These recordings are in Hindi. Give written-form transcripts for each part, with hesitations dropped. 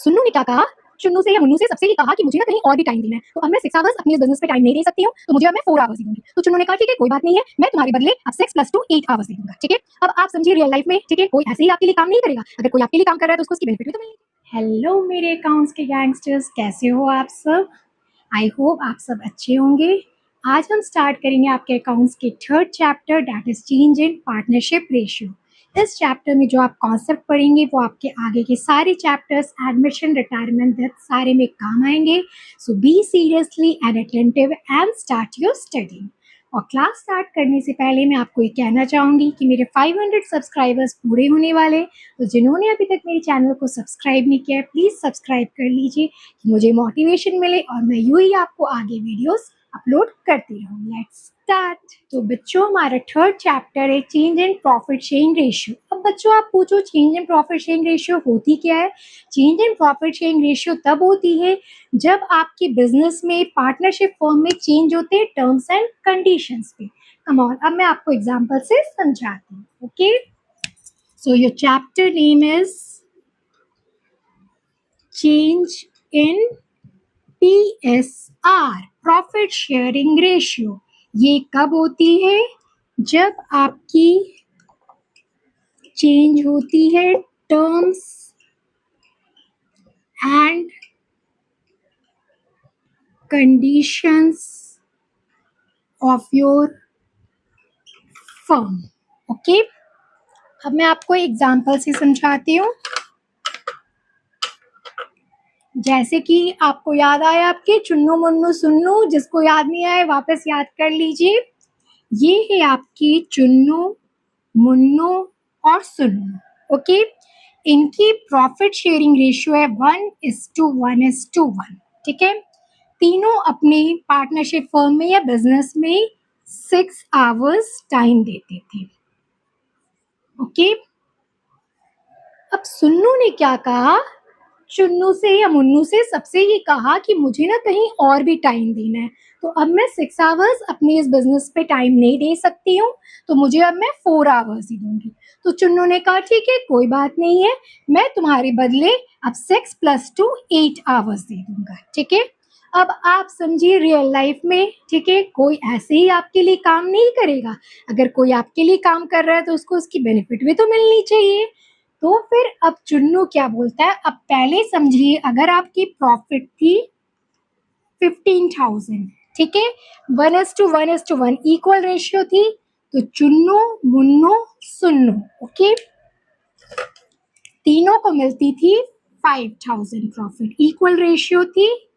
सुन्नू ने क्या कहा, चुन्नू से या मुन्नू से सबसे ही कहा कि मुझे ना कहीं और भी टाइम देना है, तो अब मैं 6 आवर्स अपने बिजनेस पे टाइम नहीं दे सकती हूँ, तो मुझे अब मैं 4 आवर्स ही दूंगी। तो चुन्नू ने कहा ठीक है कोई बात नहीं है, मैं तुम्हारे बदले अब 6 + 2 8 आवर्स दे दूंगा। ठीक है, अब आप समझिए रियल लाइफ में, ठीक है, कोई ऐसे ही आपके लिए काम नहीं करेगा, अगर कोई आपके लिए काम कर रहा है तो उसको उसकी बेनिफिट भी तो मिलेगी। हेलो मेरे अकाउंट्स के गैंगस्टर्स, कैसे हो आप सब? आई होप आप सब अच्छे होंगे। आज हम स्टार्ट करेंगे आपके अकाउंट्स के 3rd chapter, that is change in partnership ratio. इस चैप्टर में जो आप कॉन्सेप्ट पढ़ेंगे वो आपके आगे के सारे चैप्टर्स, एडमिशन, रिटायरमेंट, डेथ, सारे में काम आएंगे। So be seriously and attentive and start your study. और क्लास स्टार्ट करने से पहले मैं आपको ये कहना चाहूँगी कि मेरे 500 सब्सक्राइबर्स पूरे होने वाले, तो जिन्होंने अभी तक मेरे चैनल को सब्सक्राइब नहीं किया है प्लीज़ सब्सक्राइब कर लीजिए कि मुझे मोटिवेशन मिले और मैं यूँ ही आपको आगे वीडियोस अपलोड करती रहूँ। Let's start. तो बच्चों हमारा 3rd चैप्टर है change in profit sharing ratio. अब बच्चों आप पूछो change in profit sharing ratio होती क्या है? Change in profit sharing ratio तब होती है जब आपके बिजनेस में, पार्टनरशिप फर्म में चेंज होते हैं टर्म्स एंड कंडीशंस पे। कम ऑन, अब मैं आपको एग्जांपल से समझाती हूँ। Okay, so your chapter name is change in PSR, profit sharing ratio. ये कब होती है? जब आपकी चेंज होती है terms and conditions of your firm. Okay, अब मैं आपको एग्जांपल से समझाती हूँ। जैसे कि आपको याद आया आपके चुन्नू मुन्नू सुन्नू, जिसको याद नहीं आए वापस याद कर लीजिए। ये है आपकी चुन्नू, मुन्नू और सुन्नू। ओके, इनकी प्रॉफिट शेयरिंग रेशियो है 1:1:1। ठीक है, तीनों अपने पार्टनरशिप फर्म में या बिजनेस में 6 आवर्स टाइम देते थे। ओके, अब सुन्नू ने क्या कहा, चुन्नू से या मुन्नू से सबसे ही कहा कि मुझे ना कहीं और भी टाइम देना है, तो अब मैं 6 आवर्स अपने इस बिजनेस पे टाइम नहीं दे सकती हूँ, तो मुझे अब मैं 4 आवर्स ही दूंगी। तो चुन्नू ने कहा ठीक है कोई बात नहीं है, मैं तुम्हारे बदले अब 6 + 2 8 आवर्स दे दूंगा। ठीक है, अब आप समझिए रियल लाइफ में, ठीक है, कोई ऐसे ही आपके लिए काम नहीं करेगा, अगर कोई आपके लिए काम कर रहा है तो उसको उसकी बेनिफिट भी तो मिलनी चाहिए। तो फिर अब चुन्नू क्या बोलता है, अब पहले समझिए अगर आपकी प्रॉफिट थी 15,000, ठीक है, 1:1:1 इक्वल रेशियो थी, तो चुन्नू मुन्नू सुन्नू, ओके, तीनों को मिलती थी 5,000 प्रॉफिट, इक्वल रेशियो थी।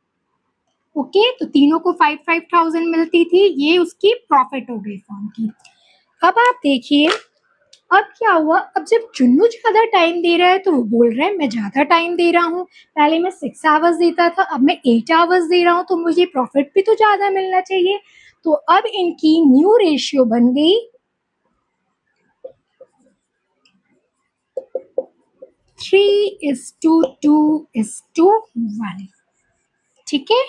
ओके, तो तीनों को 5,000 मिलती थी, ये उसकी प्रॉफिट हो गई फर्म की। अब आप देखिए अब क्या हुआ, अब जब चुन्नू ज्यादा टाइम दे रहा है तो वो बोल रहा है मैं ज्यादा टाइम दे रहा हूँ, पहले मैं 6 आवर्स देता था अब मैं 8 आवर्स दे रहा हूँ, तो मुझे प्रॉफिट भी तो ज्यादा मिलना चाहिए। तो अब इनकी न्यू रेशियो बन गई 3:2:1। ठीक है,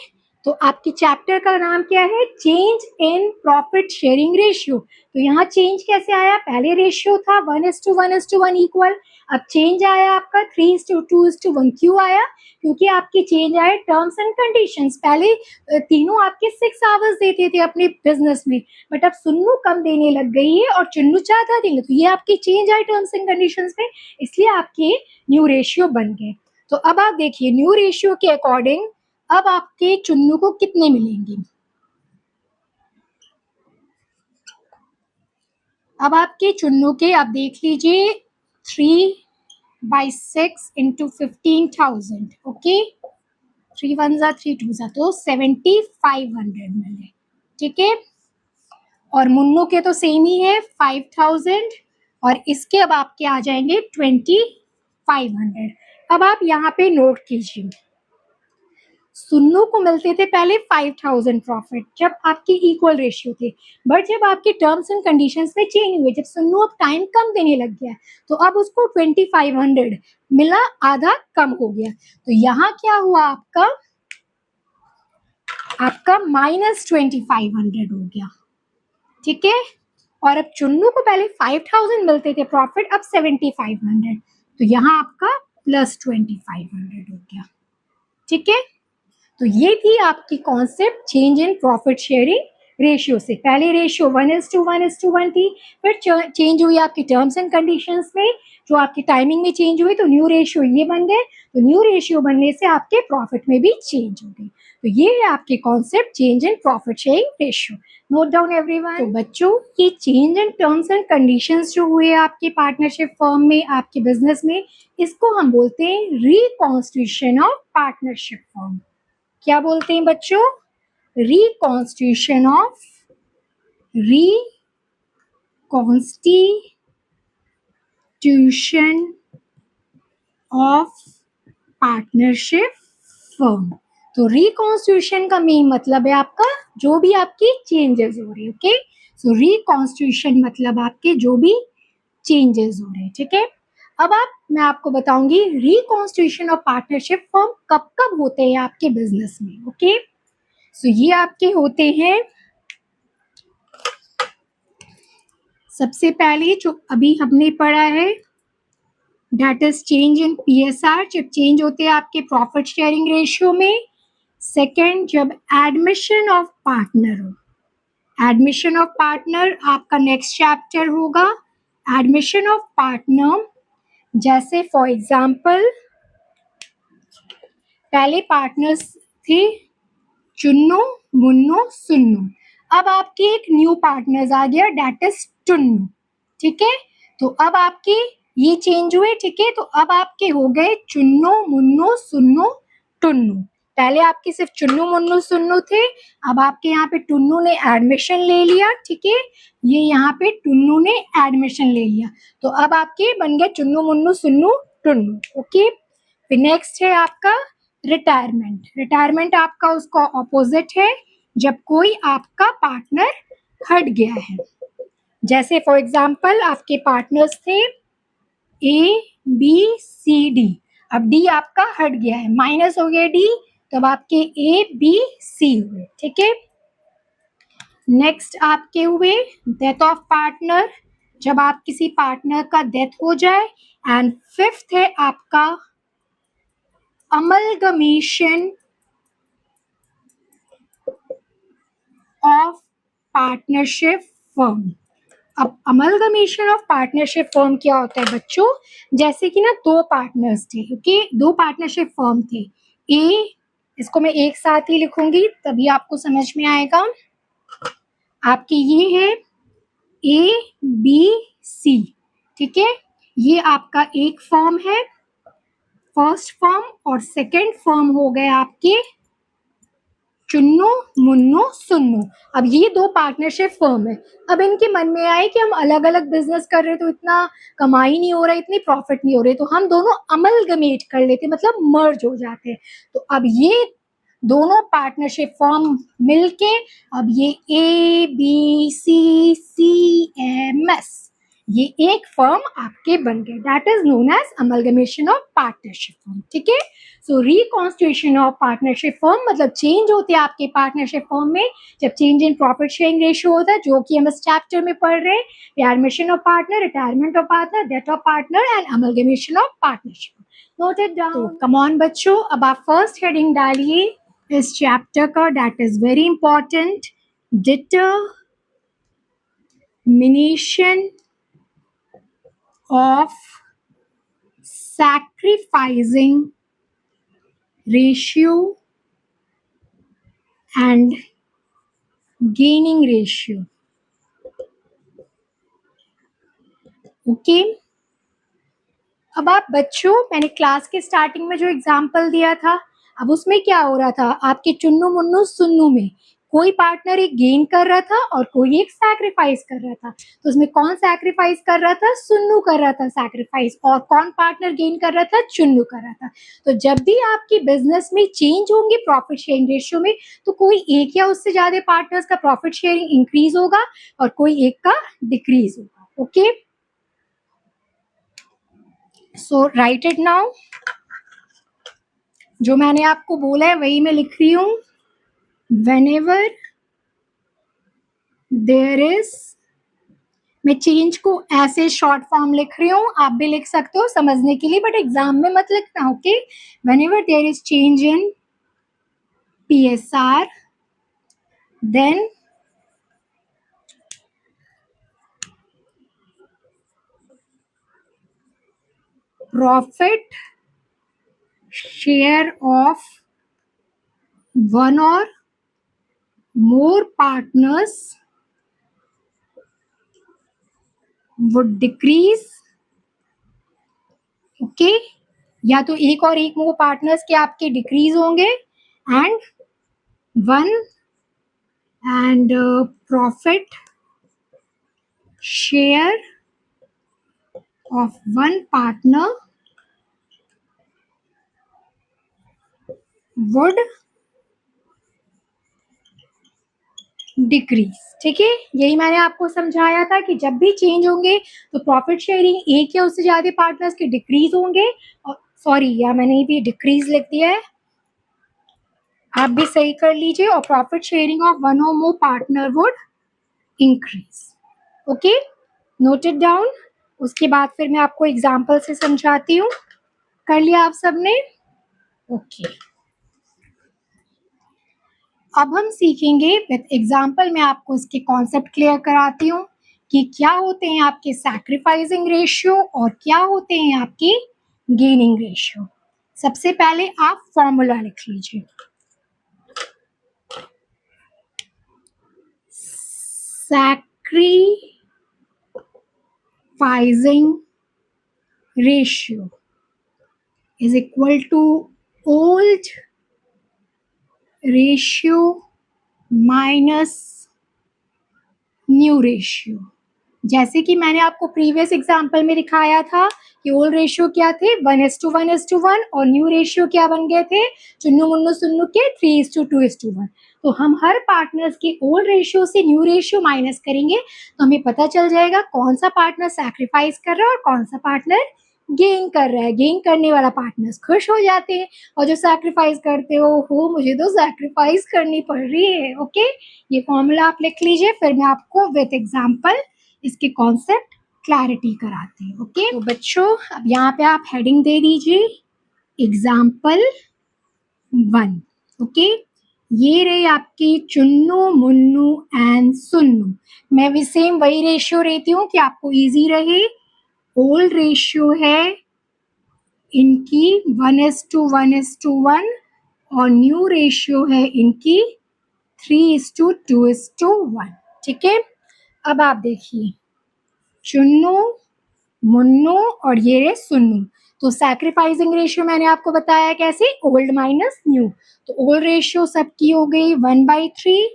तो आपके चैप्टर का नाम क्या है, change in profit sharing ratio. तो यहाँ चेंज कैसे आया, पहले रेशियो था 1:1:1 इक्वल, अब चेंज आया आपका 3:2:1। क्यों आया, क्योंकि आपके चेंज आए टर्म्स एंड कंडीशंस। पहले तीनों आपके 6 आवर्स देते थे अपने बिजनेस में, बट अब सुन्नू कम देने लग गई है और चुन्नू ज्यादा देने, तो ये आपके चेंज आए टर्म्स एंड कंडीशंस में, इसलिए आपके न्यू रेशियो बन गए। तो अब आप देखिए न्यू रेशियो के अकॉर्डिंग अब आपके चुन्नू को कितने मिलेंगे, अब आपके चुन्नू के आप देख लीजिए 3/6 × 15,000। ओके, 3 1 = 3 2 = तो 7,500 मिले। ठीक है, और मुन्नू के तो सेम ही है 5,000, और इसके अब आपके आ जाएंगे 2,500। अब आप यहाँ पे नोट कीजिए, सुन्नू को मिलते थे पहले 5,000 प्रॉफिट जब आपके इक्वल रेशियो थे, बट जब आपके टर्म्स एंड कंडीशंस में चेंज हुए, जब सुन्नू अब टाइम कम देने लग गया तो अब उसको 2,500 मिला, आधा कम हो गया। तो यहाँ क्या हुआ आपका -2,500 हो गया। ठीक है, और अब चुन्नू को पहले 5,000 मिलते थे प्रॉफिट, अब 7,500, तो यहाँ आपका प्लस 2500 हो गया। ठीक है, तो ये थी आपकी concept change in profit sharing ratio से। पहले रेशियो 1:1:1 थी, फिर चेंज हुई आपकी टर्म्स एंड कंडीशंस में, जो आपकी टाइमिंग में चेंज हुई तो न्यू रेशियो ये बन गए। तो न्यू रेशियो बनने से आपके प्रॉफिट में भी चेंज हो गई। तो ये है आपके concept change in profit sharing ratio. Note down everyone. तो बच्चों, ये change in terms and conditions जो हुए आपके पार्टनरशिप फर्म में, आपके बिजनेस में, इसको हम बोलते हैं रिकॉन्स्टिट्यूशन ऑफ पार्टनरशिप फर्म। क्या बोलते हैं बच्चों? Reconstitution of partnership firm. तो रिकॉन्स्टिट्यूशन का मेन मतलब है आपका जो भी आपकी चेंजेस हो रहे हैं। ओके, सो रिकॉन्स्टिट्यूशन मतलब आपके जो भी चेंजेस हो रहे हैं। ठीक है, अब मैं आपको बताऊंगी रिकॉन्स्टिट्यूशन ऑफ पार्टनरशिप फर्म कब कब होते हैं आपके बिजनेस में। ओके, सो ये आपके होते हैं, सबसे पहले जो अभी हमने पढ़ा है that is change in PSR, जब चेंज होते हैं आपके प्रॉफिट शेयरिंग रेशियो में। सेकेंड, जब एडमिशन ऑफ पार्टनर हो। एडमिशन ऑफ पार्टनर आपका नेक्स्ट चैप्टर होगा। एडमिशन ऑफ पार्टनर, जैसे फॉर एग्जाम्पल पहले पार्टनर्स थे चुन्नू, मुन्नू, सुन्नू। अब आपके एक न्यू पार्टनर्स आ गया दैट इज टुन्नू। ठीक है, तो अब आपके ये चेंज हुए। ठीक है, तो अब आपके हो गए चुन्नू, मुन्नू, सुन्नू, टुन्नू। पहले आपके सिर्फ चुन्नू, मुन्नू, सुन्नू थे, अब आपके यहाँ पे टुन्नू ने एडमिशन ले लिया। ठीक है, ये यहाँ पे टुन्नू ने एडमिशन ले लिया, तो अब आपके बन गए चुन्नू, मुन्नू, सुन्नू, टुन्नू। ओके, फिर नेक्स्ट है आपका रिटायरमेंट। रिटायरमेंट आपका उसका ऑपोजिट है, जब कोई आपका पार्टनर हट गया है। जैसे फॉर एग्जाम्पल आपके पार्टनर्स थे ABCD, अब D आपका हट गया है, माइनस हो गया D, तब आपके ABC हुए। ठीक है, नेक्स्ट आपके हुए डेथ ऑफ पार्टनर, जब आप किसी पार्टनर का डेथ हो जाए। एंड फिफ्थ है आपका अमलगमेशन ऑफ पार्टनरशिप फर्म। अब अमलगमेशन ऑफ पार्टनरशिप फर्म क्या होता है बच्चों? जैसे कि ना दो पार्टनर्स थे। ओके, दो पार्टनरशिप फर्म थे। इसको मैं एक साथ ही लिखूंगी तभी आपको समझ में आएगा। आपकी ये है ABC। ठीक है, ये आपका एक फर्म है, फर्स्ट फर्म, और सेकेंड फर्म हो गए आपके चुन्नू, मुन्नू, सुन्नू। अब ये दो पार्टनरशिप फर्म है। अब इनके मन में आए कि हम अलग अलग बिजनेस कर रहे तो इतना कमाई नहीं हो रहा, इतनी प्रॉफिट नहीं हो रही, तो हम दोनों अमलगमेट कर लेते, मतलब मर्ज हो जाते हैं। तो अब ये दोनों पार्टनरशिप फर्म मिलके अब ये ABCCMS, ये एक फर्म आपके बन गए, that is known as amalgamation of partnership firm. ठीक है, so reconstitution of partnership firm मतलब चेंज होते हैं आपके पार्टनरशिप फर्म में जब change in profit sharing ratio होता है, जो कि हम इस चैप्टर में पढ़ रहे हैं। Admission of partner, retirement of partner, death of partner and amalgamation of partnership. Note it down. तो कम ऑन बच्चों, अब आप फर्स्ट हेडिंग डालिए इस चैप्टर का, that is very important, determination of sacrificing ratio and gaining ratio. Okay, अब आप बच्चों, मैंने क्लास के स्टार्टिंग में जो एग्जाम्पल दिया था, अब उसमें क्या हो रहा था, आपके चुन्नू, मुन्नू, सुन्नू में कोई पार्टनर एक गेन कर रहा था और कोई एक सैक्रिफाइस कर रहा था। तो उसमें कौन सैक्रिफाइस कर रहा था? सुन्नू कर रहा था सैक्रिफाइस, और कौन पार्टनर गेन कर रहा था? चुन्नू कर रहा था। तो जब भी आपकी बिजनेस में चेंज होंगे प्रॉफिट शेयरिंग रेशियो में, तो कोई एक या उससे ज्यादा पार्टनर्स का प्रॉफिट शेयरिंग इंक्रीज होगा और कोई एक का डिक्रीज होगा। Okay, so right it now. जो मैंने आपको बोला है वही मैं लिख रही हूं। Whenever there is मैं चेंज को ऐसे शॉर्ट फॉर्म लिख रही हूँ, आप भी लिख सकते हो समझने के लिए, बट एग्जाम में मत लिखना, okay. Whenever there is change in PSR, then profit share of one or more partners would decrease, okay, या तो एक और एक वो पार्टनर्स के आपके डिक्रीज होंगे, and one and profit share of one partner would decrease. ठीक है, यही मैंने आपको समझाया था कि जब भी चेंज होंगे तो प्रॉफिट शेयरिंग एक या उससे ज्यादा पार्टनर्स के डिक्रीज होंगे, और सॉरी या मैंने भी डिक्रीज लिख दिया है, आप भी सही कर लीजिए, और profit sharing of one or more partner would increase, okay, note it down. उसके बाद फिर मैं आपको एग्जाम्पल से समझाती हूँ। कर लिया आप सबने, ओके। अब हम सीखेंगे विद एग्जाम्पल, मैं आपको इसके कॉन्सेप्ट क्लियर कराती हूँ कि क्या होते हैं आपके सैक्रिफाइसिंग रेशियो और क्या होते हैं आपके गेनिंग रेशियो। सबसे पहले आप फॉर्मूला लिख लीजिए, sacrificing ratio is equal to old ratio minus new ratio. जैसे कि मैंने आपको प्रीवियस एग्जाम्पल में दिखाया था कि ओल्ड रेशियो क्या थे, 1:1:1, और न्यू रेशियो क्या बन गए थे, चुन्नू मुन्नू सुन्नू के 3:2:1। तो हम हर पार्टनर्स के ओल्ड रेशियो से न्यू रेशियो माइनस करेंगे तो हमें पता चल जाएगा कौन सा पार्टनर सैक्रिफाइस कर रहा है और कौन सा पार्टनर गेन कर रहा है। गेन करने वाला पार्टनर्स खुश हो जाते हैं, और जो सैक्रिफाइस करते हो मुझे तो सैक्रिफाइस करनी पड़ रही है, ओके। ये फॉर्मूला आप लिख लीजिए, फिर मैं आपको विद एग्जाम्पल इसके कॉन्सेप्ट क्लैरिटी कराते हैं, ओके। तो बच्चों अब यहाँ पे आप हेडिंग दे दीजिए एग्जाम्पल 1, ओके। ये रहे आपकी चुन्नू मुन्नू एंड सुन्नू। मैं भी सेम वही रेशियो रहती हूँ कि आपको इजी रहे। ओल्ड रेशियो है इनकी 1:1:1 और न्यू रेशियो है इनकी 3:2:1, ठीक है। अब आप देखिए चुन्नू मुन्नू और ये रे सुन्नू, तो सैक्रिफाइसिंग रेशियो मैंने आपको बताया कैसे, ओल्ड माइनस न्यू। तो ओल्ड रेशियो सबकी हो गई 1/3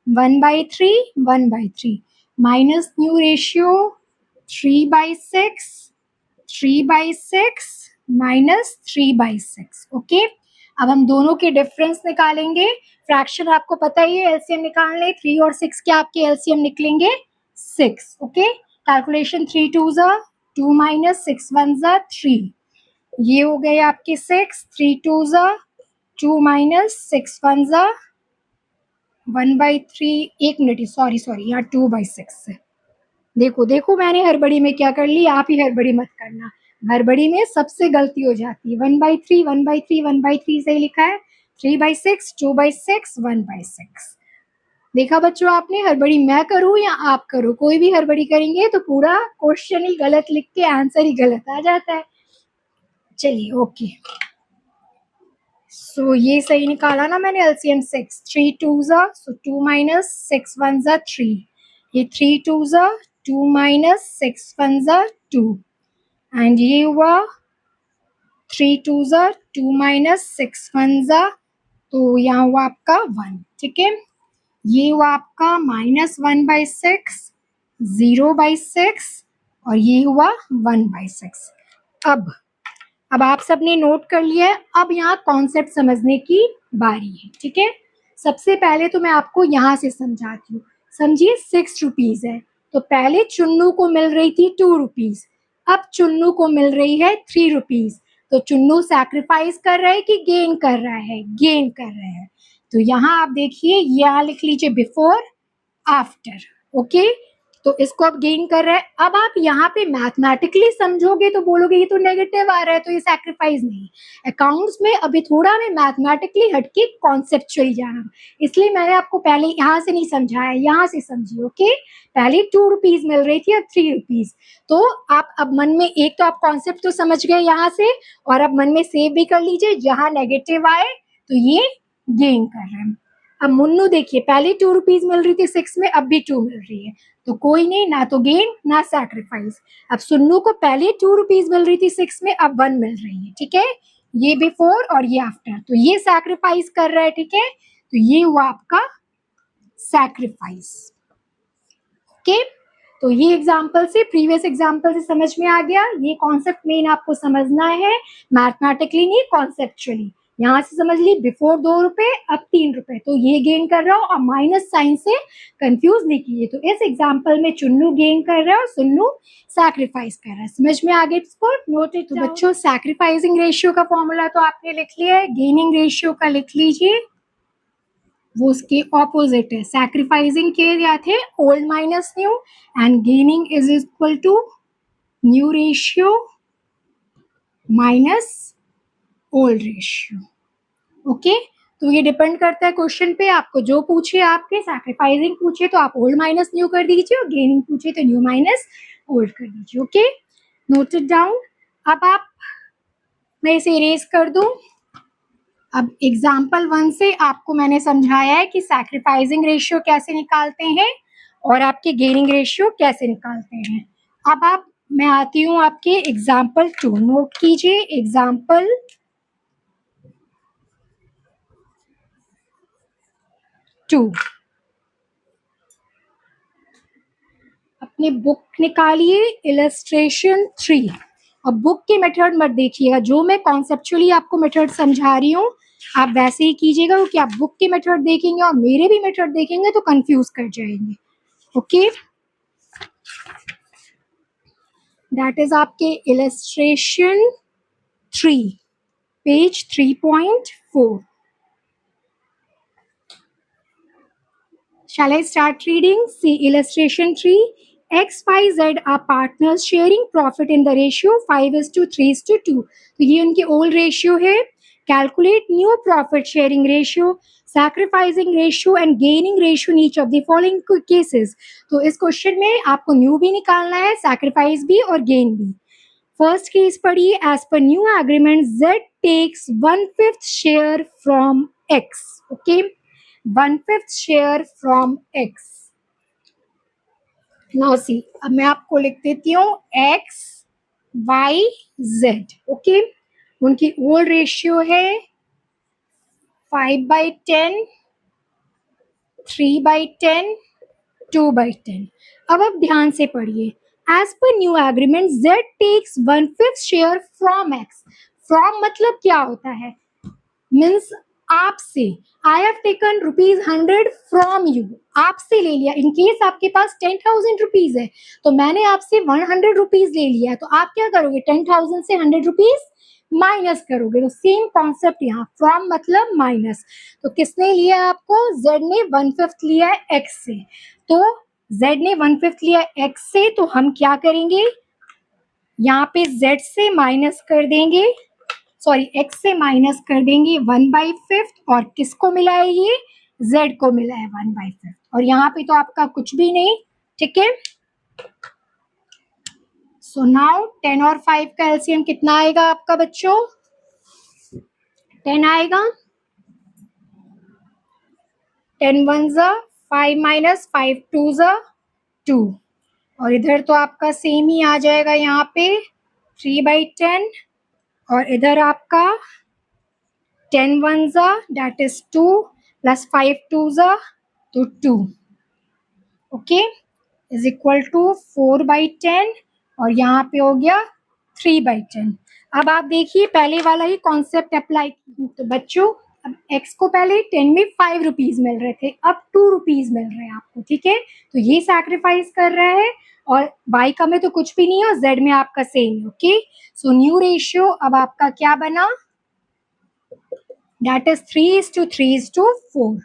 1/3 1/3 minus new ratio 3/6 3/6 minus 3/6, okay. अब हम दोनों के डिफरेंस निकालेंगे। फ्रैक्शन आपको पता ही है, एलसीएम निकालने, 3 और 6 के आपके एलसीएम निकलेंगे 6, ओके। कैलकुलेशन 3 2 2 माइनस 6 1 3, ये हो गए आपके 6, 3 2 2 माइनस 6 1 1/3। एक मिनट, सॉरी यहाँ 2/6 है। देखो मैंने हड़बड़ी में क्या कर ली, आप ही हड़बड़ी मत करना, हड़बड़ी में सबसे गलती हो जाती है। 1/3 1/3 1/3 सही लिखा है, 3/6 2/6 1/6। देखा बच्चों आपने, हड़बड़ी मैं करूँ या आप करो, कोई भी हड़बड़ी करेंगे तो पूरा क्वेश्चन ही गलत लिख के आंसर ही गलत आ जाता है। चलिए ओके, सो ये सही निकाला ना मैंने एलसीएम 6, 3 2 सो 2 माइनस 6 1 3, ये 3 2 2 माइनस 6 1 2, एंड ये हुआ 3 2 2 माइनस 6 1 तो यहाँ हुआ आपका 1, ठीक है। ये हुआ आपका -1/6 0/6 और ये हुआ 1/6। अब आप सबने नोट कर लिया है, अब यहाँ कॉन्सेप्ट समझने की बारी है, ठीक है। सबसे पहले तो मैं आपको यहाँ से समझाती हूँ। समझिए 6 रुपीज है, तो पहले चुन्नू को मिल रही थी 2 रुपीज, अब चुन्नू को मिल रही है 3 रुपीज। तो चुन्नू सैक्रिफाइस कर रहा है कि गेन कर रहा है, गेन कर रहा है। तो यहाँ आप देखिए, यहाँ लिख लीजिए बिफोर आफ्टर, ओके। तो इसको अब गेन कर रहा है। अब आप यहाँ पे मैथमेटिकली समझोगे तो बोलोगे ये तो नेगेटिव आ रहा है, तो ये सैक्रिफाइस नहीं। अकाउंट्स में अभी थोड़ा हमें मैथमेटिकली हटके कॉन्सेप्चुअली जाना, इसलिए मैंने आपको पहले यहाँ से नहीं समझाया, यहाँ से समझिए। ओके, पहले 2 रुपीज मिल रही थी, अब 3 रुपीज। तो आप अब मन में एक तो आप कॉन्सेप्ट तो समझ गए यहाँ से, और अब मन में सेव भी कर लीजिए, जहां नेगेटिव आए तो ये गेन कर रहे हैं। अब मुन्नू देखिए, पहले 2 रुपीज मिल रही थी 6 में, अब भी 2 मिल रही है, तो कोई नहीं, ना तो गेन ना सैक्रिफाइस। अब सुन्नू को पहले 2 रुपीज मिल रही थी 6 में, अब 1 मिल रही है, ठीक है, ये बिफोर और ये आफ्टर, तो ये सैक्रिफाइस कर रहा है, ठीक है, तो ये हुआ आपका सैक्रिफाइस। ओके, तो ये एग्जाम्पल से, प्रीवियस एग्जाम्पल से समझ में आ गया। ये कॉन्सेप्ट मेन आपको समझना है, मैथमेटिकली नहीं, कॉन्सेप्चुअली। यहाँ से समझ ली, बिफोर 2 रुपए, अब 3 रुपए, तो ये गेन कर रहा हूँ, और माइनस साइन से कंफ्यूज नहीं कीजिए। तो इस एग्जाम्पल में चुन्नू गेन कर रहा है और सुन्नू सैक्रिफाइस कर रहा है। समझ में आ गया इसको? नोटेड। तो बच्चों, सैक्रिफाइसिंग रेशियो का फॉर्मूला तो आपने लिख लिया है, गेनिंग रेशियो का लिख लीजिए, वो उसके ऑपोजिट है। सैक्रिफाइसिंग के क्या थे? Old minus new, and gaining is equal to new ratio minus old ratio. Okay, तो ये डिपेंड करता है क्वेश्चन पे, आपको जो पूछे, आपके सैक्रिफाइसिंग पूछे तो आप ओल्ड माइनस न्यू कर दीजिए, और गेनिंग पूछे तो न्यू माइनस ओल्ड कर दीजिए। Okay, noted down. अब आप, मैं इसे इरेज कर दूं। अब एग्जाम्पल 1 से आपको मैंने समझाया है कि सैक्रिफाइसिंग रेशियो कैसे निकालते हैं और आपके गेनिंग रेशियो कैसे निकालते हैं। अब आप, मैं आती हूँ आपके एग्जाम्पल 2, नोट कीजिए एग्जाम्पल 2। अपनी बुक निकालिए, इलस्ट्रेशन 3, और बुक के मेथड मत देखिएगा, जो मैं कॉन्सेप्चुअली आपको मेथड समझा रही हूँ आप वैसे ही कीजिएगा, क्योंकि आप बुक के मेथड देखेंगे और मेरे भी मेथड देखेंगे तो कंफ्यूज कर जाएंगे। ओके, दैट इज आपके illustration 3, page 3.4। Shall I start reading? See illustration 3. X, Y, Z are partners sharing profit in the ratio 5:3:2. तो ये उनकी old ratio है। Calculate new profit sharing ratio, sacrificing ratio and gaining ratio in each of the following cases. तो इस क्वेश्चन में आपको न्यू भी निकालना है, सैक्रिफाइस भी और गेन भी। फर्स्ट केस पढ़िए, as per new agreement Z takes 1/5 share from X. Okay, 1/5 share from X. Now see, अब मैं आपको लिख देती हूँ X, Y, Z. ओके, उनकी ओल्ड रेशियो है 5/10, 3/10, 2/10. अब आप ध्यान से पढ़िए, as per new agreement Z takes 1/5 share from X. From मतलब क्या होता है? मीन्स आपसे। I have taken ₹100 from you, आपसे ले लिया। इन केस आपके पास 10,000 रुपीज है तो मैंने आपसे 100 रुपीज ले लिया, तो आप क्या करोगे? 10,000 से 100 रुपीज माइनस करोगे। तो सेम कॉन्सेप्ट यहाँ, फ्रॉम मतलब माइनस। तो किसने लिया आपको? Z ने 1/5 लिया है X से, तो Z ने 1/5 लिया है X से, तो हम क्या करेंगे? यहाँ पे Z से माइनस कर देंगे, सॉरी X से माइनस कर देंगे 1/5, और किसको मिला है? ये Z को मिला है 1/5, और यहाँ पे तो आपका कुछ भी नहीं, ठीक है। सो नाउ 10 और 5 का एलसीएम कितना आएगा आपका बच्चों? 10 आएगा। 10 1 ज़ा 5 माइनस 5 2 ज़ा 2, और इधर तो आपका सेम ही आ जाएगा, यहाँ पे 3/10, और इधर आपका 10 1 ज़ा दैट इज 2 प्लस 5 2 ज़ा तो 2, ओके, इज इक्वल टू 4/10, और यहाँ पे हो गया 3/10। अब आप देखिए पहले वाला ही कॉन्सेप्ट अप्लाई। तो बच्चों, अब x को पहले 10 में 5 रुपीज मिल रहे थे, अब 2 रुपीज मिल रहे हैं आपको, ठीक है। तो ये सैक्रिफाइस कर रहा है, और y का में तो कुछ भी नहीं है, और z में आपका सेम है, ओके। सो न्यू रेशियो अब आपका क्या बना? That is 3:3:4,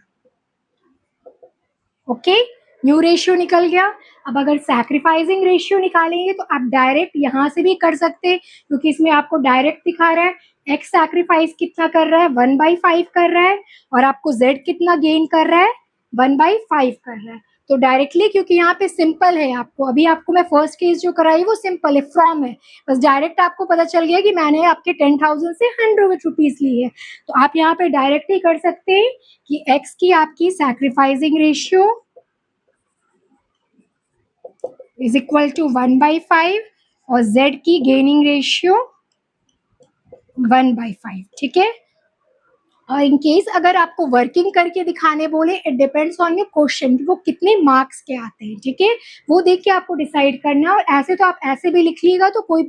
okay. New ratio निकल गया। अब अगर सैक्रिफाइसिंग रेशियो निकालेंगे तो आप डायरेक्ट यहाँ से भी कर सकते हैं, क्योंकि इसमें आपको डायरेक्ट दिखा रहा है एक्स सैक्रिफाइस कितना कर रहा है, 1/5 कर रहा है, और आपको जेड कितना गेन कर रहा है, 1/5 कर रहा है। तो डायरेक्टली, क्योंकि यहाँ पे सिंपल है, आपको अभी आपको मैं फर्स्ट केस जो कराई वो सिंपल है, फ्रॉम है, बस डायरेक्ट आपको पता चल गया कि मैंने आपके 10,000 से 100 रुपीज ली है। तो आप यहाँ पे डायरेक्ट ही कर सकते हैं कि एक्स की आपकी sacrificing ratio is equal to 1/5 और z की गेनिंग रेशियो 1/5, ठीक है। और इन केस अगर आपको वर्किंग करके दिखाने बोले, it depends on your question, वो कितने मार्क्स के आते हैं, ठीक है, वो देख के आपको डिसाइड करना है। और ऐसे तो आप ऐसे भी लिख लीजिएगा तो कोई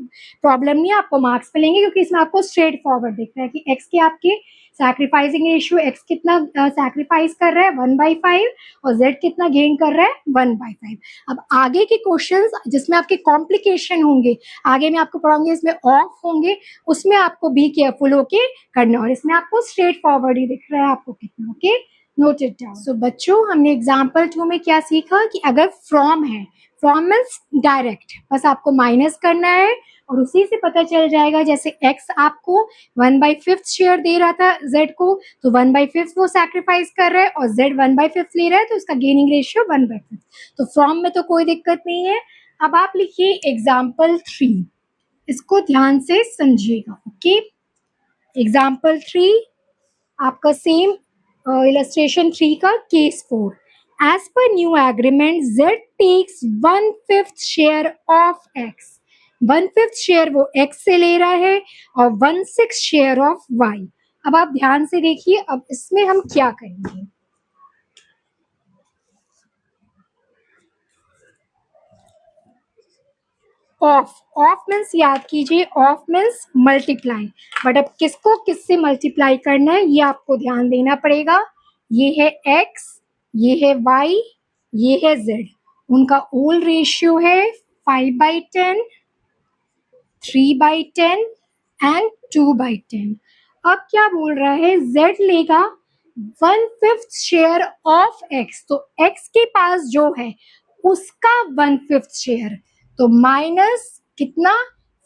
प्रॉब्लम नहीं है, आपको मार्क्स मिलेंगे, क्योंकि इसमें आपको स्ट्रेट फॉरवर्ड दिख रहा है कि एक्स के आपके सैक्रिफाइसिंग रेशियो, एक्स कितना सैक्रिफाइस कर रहा है 1/5 और जेड कितना गेन कर रहा है 1/5। अब आगे के क्वेश्चंस जिसमें आपके कॉम्प्लिकेशन होंगे, आगे मैं आपको पढ़ाऊंगी, इसमें ऑफ होंगे, उसमें आपको बी केयरफुल होके करना, और इसमें आपको स्ट्रेट फॉरवर्ड ही दिख रहा है आपको कितना, okay, note it down. So बच्चों, हमने एग्जाम्पल 2 में क्या सीखा कि अगर फ्रॉम है, फ्रॉम मीन्स डायरेक्ट, बस आपको माइनस करना है और उसी से पता चल जाएगा। जैसे x आपको 1/5 शेयर दे रहा था z को, तो 1/5 वो सैक्रिफाइस कर रहा है, और z 1/5 ले रहा है, तो उसका गेनिंग रेशियो 1/5। तो फ्रॉम में तो कोई दिक्कत नहीं है। अब आप लिखिए एग्जाम्पल 3, इसको ध्यान से समझिएगा, ओके। एग्जाम्पल 3 आपका सेम इलस्ट्रेशन 3 का case 4। As per new agreement z takes 1/5 share of x, 1/5 share वो x से ले रहा है और 1/6 शेयर ऑफ y। अब आप ध्यान से देखिए, अब इसमें हम क्या करेंगे। ऑफ, ऑफ मीन्स याद कीजिए, ऑफ मीन्स मल्टीप्लाई, बट अब किसको किससे मल्टीप्लाई करना है ये आपको ध्यान देना पड़ेगा। ये है x, ये है y, ये है z, उनका ओल रेशियो है 5/10, 3/10 एंड 2/10। अब क्या बोल रहा है, z लेगा 1/5 शेयर ऑफ x, तो x के पास जो है उसका 1/5 शेयर, तो माइनस कितना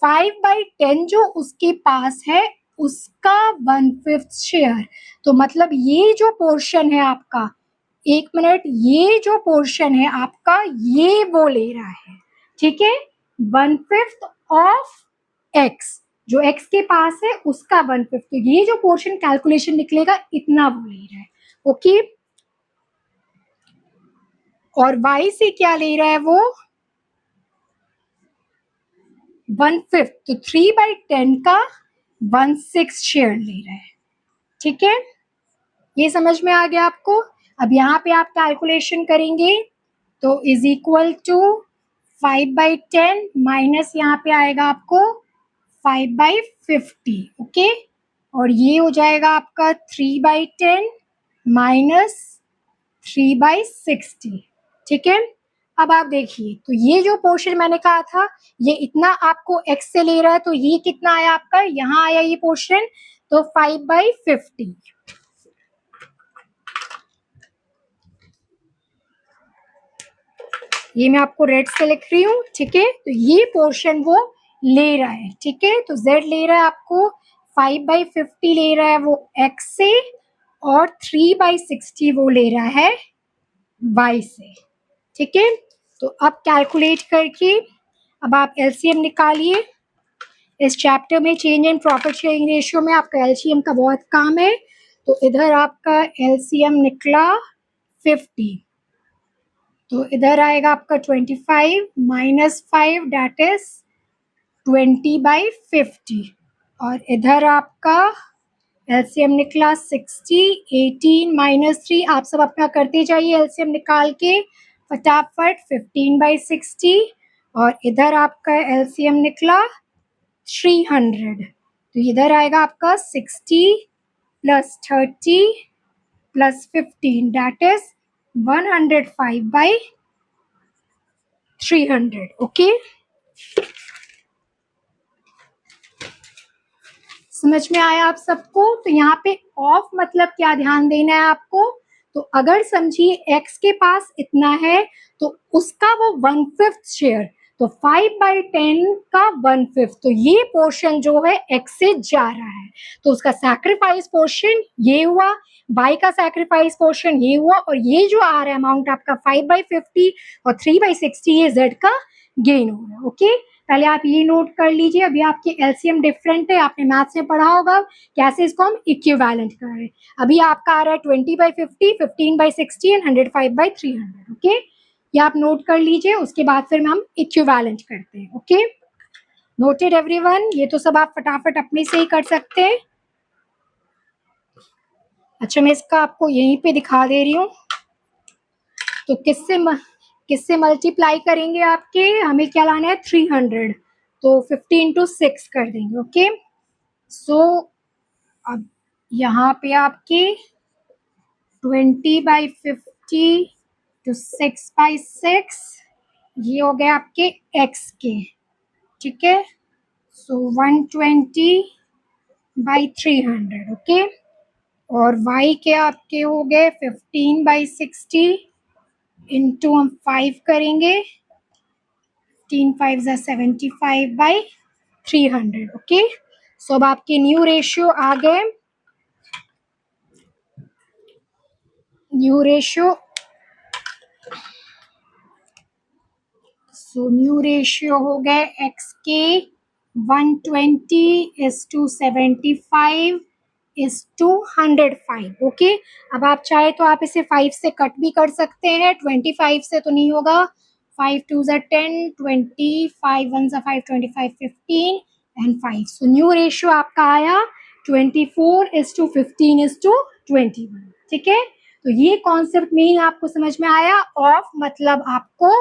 5/10 जो उसके पास है उसका 1/5 शेयर। तो मतलब ये जो पोर्शन है आपका, एक मिनट, ये जो पोर्शन है आपका ये वो ले रहा है, ठीक है, 1/5 ऑफ एक्स, जो एक्स के पास है उसका 1/5, तो ये जो पोर्शन कैलकुलेशन निकलेगा इतना वो ले रहा है, ओके। और y से क्या ले रहा है वो 1/5, तो 3/10 का 1/6 शेयर ले रहा है, ठीक है, ये समझ में आ गया आपको। अब यहाँ पे आप कैलकुलेशन करेंगे तो इज इक्वल टू 5/10 माइनस यहाँ पे आएगा आपको 5/50, ओके, और ये हो जाएगा आपका 3/10 माइनस 3/60, ठीक है। अब आप देखिए, तो ये जो पोर्शन मैंने कहा था ये इतना आपको x से ले रहा है, तो ये कितना आया आपका, यहाँ आया ये पोर्शन, तो 5/50। ये मैं आपको रेड से लिख रही हूँ, ठीक है, तो ये पोर्शन वो ले रहा है, ठीक है, तो z ले रहा है आपको 5/50 ले रहा है वो x से, और 3/60 वो ले रहा है y से, ठीक है। तो अब कैलकुलेट करके अब आप एलसीएम निकालिए। इस चैप्टर में change in profit sharing ratio में आपका एलसीएम का बहुत काम है, तो इधर आपका एलसीएम निकला 50, तो इधर आएगा आपका 25 माइनस 5 डेट इज 20/50, और इधर आपका एलसीएम निकला 60, 18 माइनस 3, आप सब अपना करते जाइए एलसीएम निकाल के फटाफट, 15/60, और इधर आपका एलसीएम निकला 300, तो इधर आएगा आपका 60 plus 30 plus 15 that is 105/300, okay. समझ में आया आप सबको। तो यहाँ पे ऑफ मतलब क्या ध्यान देना है आपको, तो अगर समझिए x के पास इतना है तो उसका वो 1/5 शेयर, तो 5/10 का 1/5, तो ये पोर्शन जो है x से जा रहा है, तो उसका सैक्रिफाइस पोर्शन ये हुआ, y का सैक्रिफाइस पोर्शन ये हुआ, और ये जो आ रहा है अमाउंट आपका 5/50 और 3/60 ये z का गेन हो रहा है। ओके, पहले आप ये नोट कर लीजिए। अभी आपके एलसीएम डिफरेंट है, आपने मैथ्स में पढ़ा होगा कैसे इसको हम इक्विवेलेंट कर रहे हैं। अभी आपका आ रहा है 20/50, 15/60 एंड 105/300। ओके, ये आप नोट कर लीजिए, उसके बाद फिर हम इक्विवेलेंट करते हैं। Okay, noted everyone? ये तो सब आप फटाफट अपने से ही कर सकते हैं। अच्छा, मैं इसका आपको यहीं पे दिखा दे रही हूँ। तो किससे मल्टीप्लाई करेंगे आपके, हमें क्या लाना है 300, तो 15 × 6 कर देंगे। ओके, सो अब यहाँ पे आपके 20/50 तो 6/6 ये हो गए आपके x के, ठीक है। सो 120/300। ओके, और y के आपके हो गए 15/60 इंटू हम 5 करेंगे, 15 5 = 75/300। ओके, सो अब आपके न्यू रेशियो आ गए। न्यू रेशियो हो गए x के 120:75:105। ओके, अब आप चाहे तो आप इसे 5 से कट भी कर सकते हैं, 25 से तो नहीं होगा, 5 2 = 10, 20, 5 1 = 5, 25 15 एंड 5। सो न्यू रेशियो आपका आया 24:15:21। ठीक है, तो ये कॉन्सेप्ट मेन आपको समझ में आया, ऑफ मतलब आपको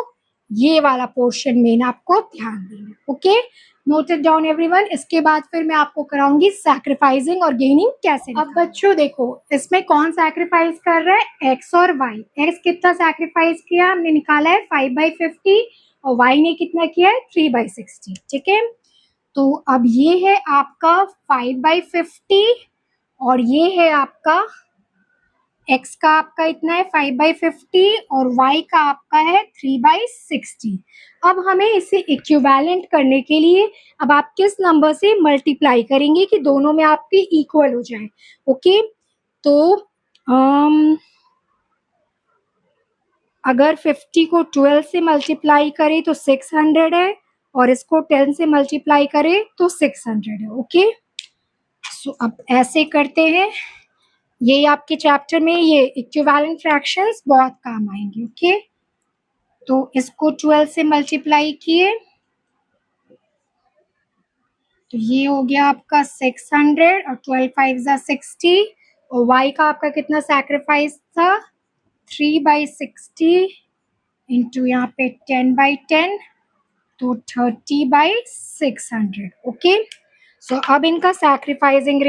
ये वाला पोर्शन मेन आपको ध्यान देना। Okay, noted down everyone. इसके बाद फिर मैं आपको कराऊंगी सैक्रिफाइसिंग और गेनिंग कैसे। अब बच्चों देखो, इसमें कौन सैक्रिफाइस कर रहा है, x और y। x कितना सैक्रिफाइस किया, हमने निकाला है 5/50 और y ने कितना किया है 3/60। ठीक है, तो अब ये है आपका 5/50 और ये है आपका x का आपका इतना है 5/50 और y का आपका है 3/60। अब हमें इसे इक्विवेलेंट करने के लिए अब आप किस नंबर से मल्टीप्लाई करेंगे कि दोनों में आपके इक्वल हो जाए। ओके, तो अगर 50 को 12 से मल्टीप्लाई करें तो 600 है और इसको 10 से मल्टीप्लाई करें तो 600 है। ओके, सो अब ऐसे करते हैं, ये आपके चैप्टर में ये इक्विवेलेंट फ्रैक्शंस बहुत काम आएंगे। ओके, तो इसको 12 से मल्टीप्लाई किए तो ये हो गया आपका 600 और 12 5 = 60 और y का आपका कितना सैक्रिफाइस था 3/60 इंटू यहाँ पे 10/10 तो 30/600। ओके, सो अब इनका सैक्रिफाइसिंग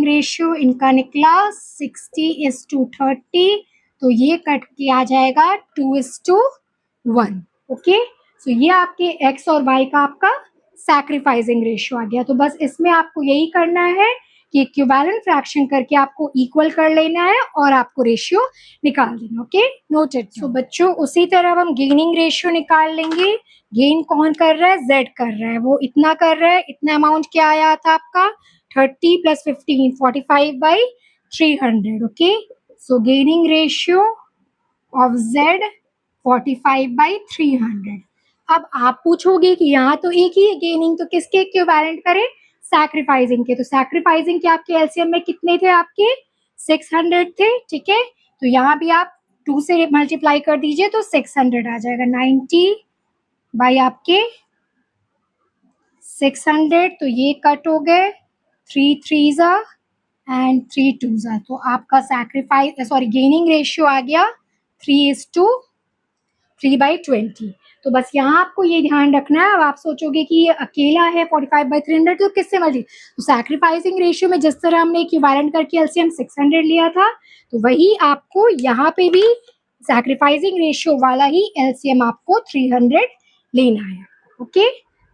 रेशियो इनका निकला 60:30, तो ये कट के आ जाएगा 2:1। ओके, सो ये आपके x और y का आपका सैक्रिफाइसिंग रेशियो आ गया। तो बस इसमें आपको यही करना है कि इक्विवेलेंट फ्रैक्शन करके आपको इक्वल कर लेना है और आपको रेशियो निकाल देना। Okay, noted. सो बच्चों, उसी तरह हम गेनिंग रेशियो निकाल लेंगे। गेन कौन कर रहा है, z कर रहा है, वो इतना कर रहा है। इतना अमाउंट क्या आया था आपका 30 + 15 45/300। Okay, so gaining ratio of z 45/300। अब आप पूछोगे कि यहाँ तो एक ही है गेनिंग, तो किसके इक्विवेलेंट करें, सैक्रिफाइसिंग के। तो सैक्रिफाइसिंग के आपके एलसीएम में कितने थे, आपके 600 थे। ठीक है, तो यहाँ भी आप 2 से मल्टीप्लाई कर दीजिए तो 600 आ जाएगा, 90 बाई आपके 600, तो ये कट हो गए 3 3s एंड 3 2s, तो आपका गेनिंग रेशियो आ गया 3:3/20। तो बस यहाँ आपको ये ध्यान रखना है। अब आप सोचोगे कि ये अकेला है 45/300, तो किससे मर्जी, तो सैक्रिफाइसिंग रेशियो में जिस तरह हमने इक्विवेलेंट करके एलसीएम 600 लिया था, तो वही आपको यहाँ पे भी सैक्रिफाइसिंग रेशियो वाला ही एलसीएम आपको 300 लेना है। Okay,